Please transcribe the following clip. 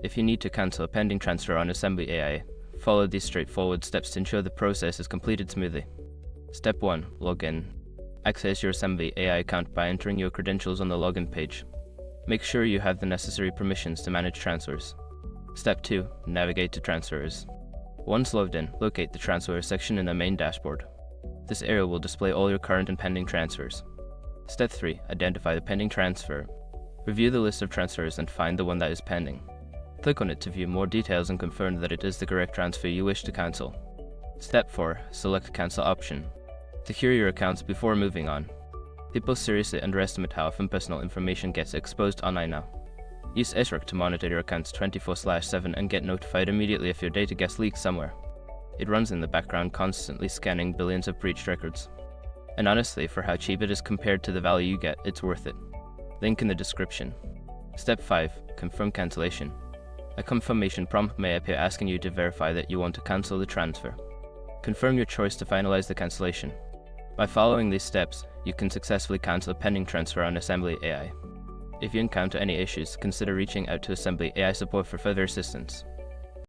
If you need to cancel a pending transfer on AssemblyAI, follow these straightforward steps to ensure the process is completed smoothly. Step 1. Log in. Access your AssemblyAI account by entering your credentials on the login page. Make sure you have the necessary permissions to manage transfers. Step 2. Navigate to transfers. Once logged in, locate the transfer section in the main dashboard. This area will display all your current and pending transfers. Step 3. Identify the pending transfer. Review the list of transfers and find the one that is pending. Click on it to view more details and confirm that it is the correct transfer you wish to cancel. Step 4. Select Cancel option. Secure your accounts before moving on. People seriously underestimate how often personal information gets exposed online now. Use SROC to monitor your accounts 24/7 and get notified immediately if your data gets leaked somewhere. It runs in the background, constantly scanning billions of breached records. And honestly, for how cheap it is compared to the value you get, it's worth it. Link in the description. Step 5. Confirm cancellation. A confirmation prompt may appear asking you to verify that you want to cancel the transfer. Confirm your choice to finalize the cancellation. By following these steps, you can successfully cancel a pending transfer on AssemblyAI. If you encounter any issues, consider reaching out to AssemblyAI support for further assistance.